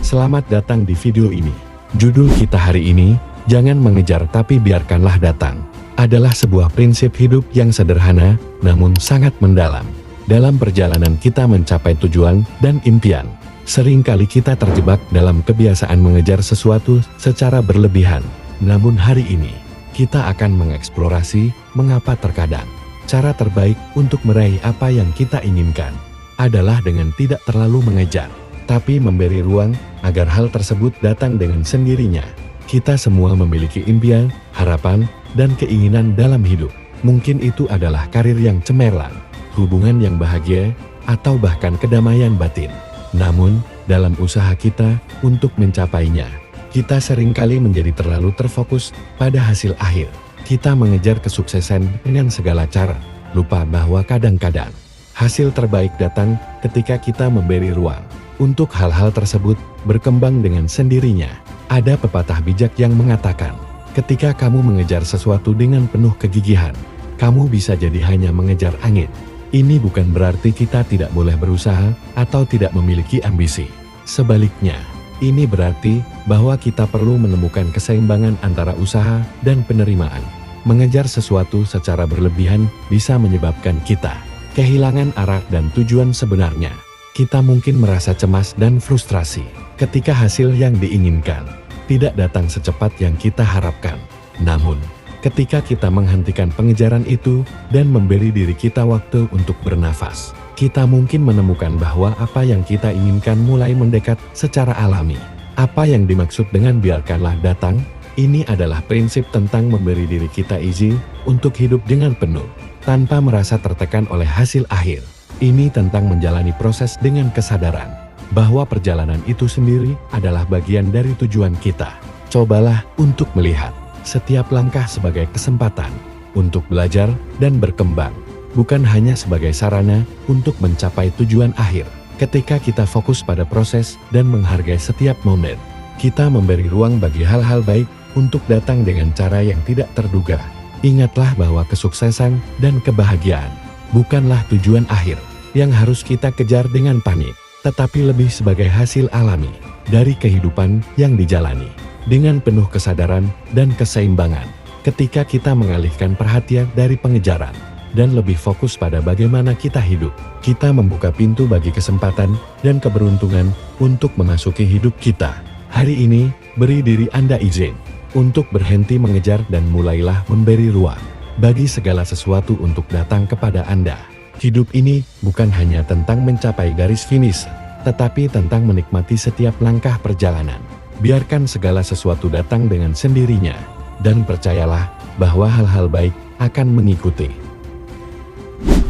Selamat datang di video ini. Judul kita hari ini, Jangan Mengejar Tapi Biarkanlah Datang, adalah sebuah prinsip hidup yang sederhana, namun sangat mendalam. Dalam perjalanan kita mencapai tujuan dan impian, seringkali kita terjebak dalam kebiasaan mengejar sesuatu secara berlebihan. Namun hari ini, kita akan mengeksplorasi mengapa terkadang cara terbaik untuk meraih apa yang kita inginkan adalah dengan tidak terlalu mengejar, tapi memberi ruang agar hal tersebut datang dengan sendirinya. Kita semua memiliki impian, harapan, dan keinginan dalam hidup. Mungkin itu adalah karir yang cemerlang, hubungan yang bahagia, atau bahkan kedamaian batin. Namun, dalam usaha kita untuk mencapainya, kita seringkali menjadi terlalu terfokus pada hasil akhir. Kita mengejar kesuksesan dengan segala cara, lupa bahwa kadang-kadang hasil terbaik datang ketika kita memberi ruang untuk hal-hal tersebut berkembang dengan sendirinya. Ada pepatah bijak yang mengatakan, ketika kamu mengejar sesuatu dengan penuh kegigihan, kamu bisa jadi hanya mengejar angin. Ini bukan berarti kita tidak boleh berusaha atau tidak memiliki ambisi. Sebaliknya, ini berarti bahwa kita perlu menemukan keseimbangan antara usaha dan penerimaan. Mengejar sesuatu secara berlebihan bisa menyebabkan kita kehilangan arah dan tujuan sebenarnya. Kita mungkin merasa cemas dan frustrasi ketika hasil yang diinginkan tidak datang secepat yang kita harapkan. Namun, ketika kita menghentikan pengejaran itu dan memberi diri kita waktu untuk bernafas, kita mungkin menemukan bahwa apa yang kita inginkan mulai mendekat secara alami. Apa yang dimaksud dengan biarkanlah datang? Ini adalah prinsip tentang memberi diri kita izin untuk hidup dengan penuh, tanpa merasa tertekan oleh hasil akhir. Ini tentang menjalani proses dengan kesadaran bahwa perjalanan itu sendiri adalah bagian dari tujuan kita. Cobalah untuk melihat setiap langkah sebagai kesempatan untuk belajar dan berkembang, bukan hanya sebagai sarana untuk mencapai tujuan akhir. Ketika kita fokus pada proses dan menghargai setiap momen, kita memberi ruang bagi hal-hal baik untuk datang dengan cara yang tidak terduga. Ingatlah bahwa kesuksesan dan kebahagiaan bukanlah tujuan akhir yang harus kita kejar dengan panik, tetapi lebih sebagai hasil alami dari kehidupan yang dijalani dengan penuh kesadaran dan keseimbangan. Ketika kita mengalihkan perhatian dari pengejaran dan lebih fokus pada bagaimana kita hidup, kita membuka pintu bagi kesempatan dan keberuntungan untuk memasuki hidup kita. Hari ini, beri diri Anda izin untuk berhenti mengejar dan mulailah memberi ruang bagi segala sesuatu untuk datang kepada Anda. Hidup ini bukan hanya tentang mencapai garis finish, tetapi tentang menikmati setiap langkah perjalanan. Biarkan segala sesuatu datang dengan sendirinya, dan percayalah bahwa hal-hal baik akan mengikuti.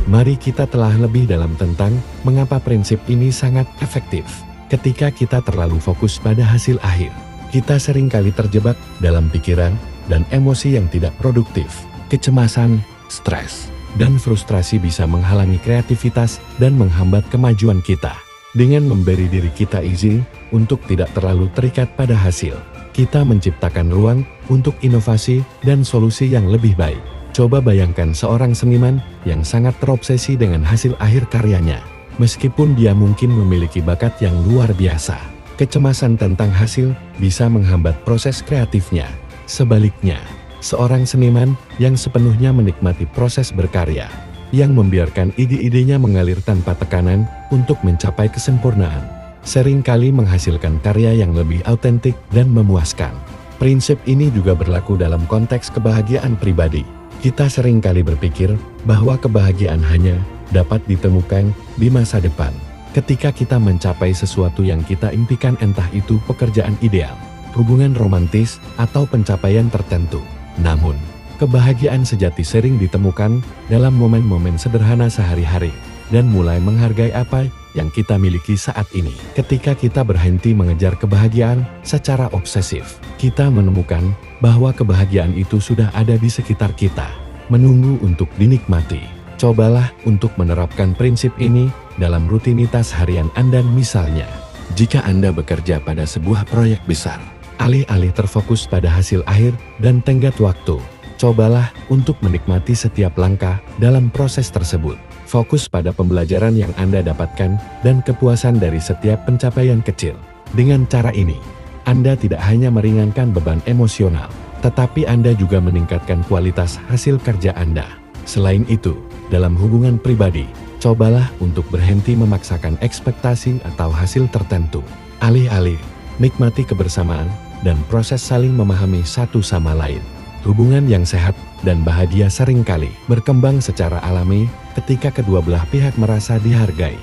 Mari kita telah lebih dalam tentang mengapa prinsip ini sangat efektif. Ketika kita terlalu fokus pada hasil akhir, kita seringkali terjebak dalam pikiran dan emosi yang tidak produktif. Kecemasan, stres, dan frustrasi bisa menghalangi kreativitas dan menghambat kemajuan kita. Dengan memberi diri kita izin untuk tidak terlalu terikat pada hasil, kita menciptakan ruang untuk inovasi dan solusi yang lebih baik. Coba bayangkan seorang seniman yang sangat terobsesi dengan hasil akhir karyanya. Meskipun dia mungkin memiliki bakat yang luar biasa, kecemasan tentang hasil bisa menghambat proses kreatifnya. Sebaliknya, seorang seniman yang sepenuhnya menikmati proses berkarya, yang membiarkan ide-idenya mengalir tanpa tekanan untuk mencapai kesempurnaan, seringkali menghasilkan karya yang lebih autentik dan memuaskan. Prinsip ini juga berlaku dalam konteks kebahagiaan pribadi. Kita seringkali berpikir bahwa kebahagiaan hanya dapat ditemukan di masa depan, ketika kita mencapai sesuatu yang kita impikan, entah itu pekerjaan ideal, hubungan romantis, atau pencapaian tertentu. Namun, kebahagiaan sejati sering ditemukan dalam momen-momen sederhana sehari-hari, dan mulai menghargai apa yang kita miliki saat ini. Ketika kita berhenti mengejar kebahagiaan secara obsesif, kita menemukan bahwa kebahagiaan itu sudah ada di sekitar kita, menunggu untuk dinikmati. Cobalah untuk menerapkan prinsip ini dalam rutinitas harian Anda. Misalnya, jika Anda bekerja pada sebuah proyek besar, alih-alih terfokus pada hasil akhir dan tenggat waktu, cobalah untuk menikmati setiap langkah dalam proses tersebut. Fokus pada pembelajaran yang Anda dapatkan dan kepuasan dari setiap pencapaian kecil. Dengan cara ini, Anda tidak hanya meringankan beban emosional, tetapi Anda juga meningkatkan kualitas hasil kerja Anda. Selain itu, dalam hubungan pribadi, cobalah untuk berhenti memaksakan ekspektasi atau hasil tertentu. Alih-alih, nikmati kebersamaan dan proses saling memahami satu sama lain. Hubungan yang sehat dan bahagia seringkali berkembang secara alami ketika kedua belah pihak merasa dihargai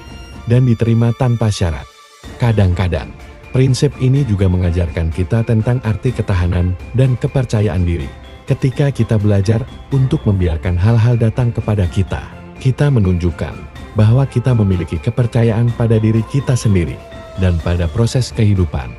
dan diterima tanpa syarat. Kadang-kadang, prinsip ini juga mengajarkan kita tentang arti ketahanan dan kepercayaan diri. Ketika kita belajar untuk membiarkan hal-hal datang kepada kita, kita menunjukkan bahwa kita memiliki kepercayaan pada diri kita sendiri dan pada proses kehidupan.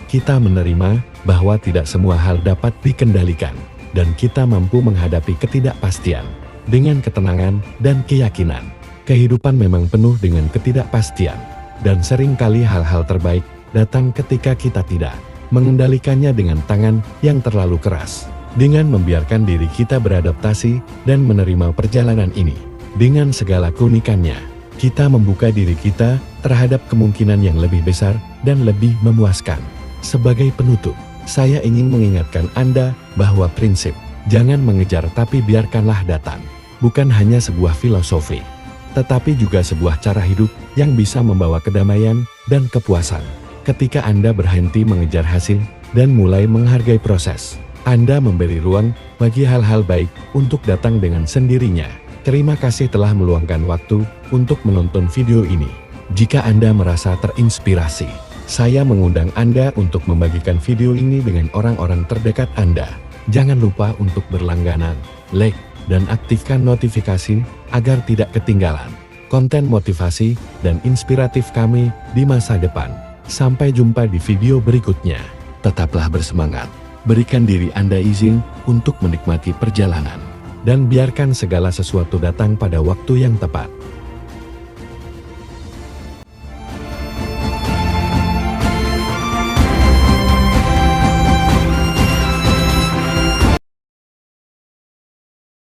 Kita menerima bahwa tidak semua hal dapat dikendalikan, dan kita mampu menghadapi ketidakpastian dengan ketenangan dan keyakinan. Kehidupan memang penuh dengan ketidakpastian, dan seringkali hal-hal terbaik datang ketika kita tidak mengendalikannya dengan tangan yang terlalu keras. Dengan membiarkan diri kita beradaptasi dan menerima perjalanan ini dengan segala keunikannya, kita membuka diri kita terhadap kemungkinan yang lebih besar dan lebih memuaskan. Sebagai penutup, saya ingin mengingatkan Anda bahwa prinsip "jangan mengejar tapi biarkanlah datang" bukan hanya sebuah filosofi, tetapi juga sebuah cara hidup yang bisa membawa kedamaian dan kepuasan. Ketika Anda berhenti mengejar hasil dan mulai menghargai proses, Anda memberi ruang bagi hal-hal baik untuk datang dengan sendirinya. Terima kasih telah meluangkan waktu untuk menonton video ini. Jika Anda merasa terinspirasi, saya mengundang Anda untuk membagikan video ini dengan orang-orang terdekat Anda. Jangan lupa untuk berlangganan, like, dan aktifkan notifikasi agar tidak ketinggalan konten motivasi dan inspiratif kami di masa depan. Sampai jumpa di video berikutnya. Tetaplah bersemangat. Berikan diri Anda izin untuk menikmati perjalanan, dan biarkan segala sesuatu datang pada waktu yang tepat.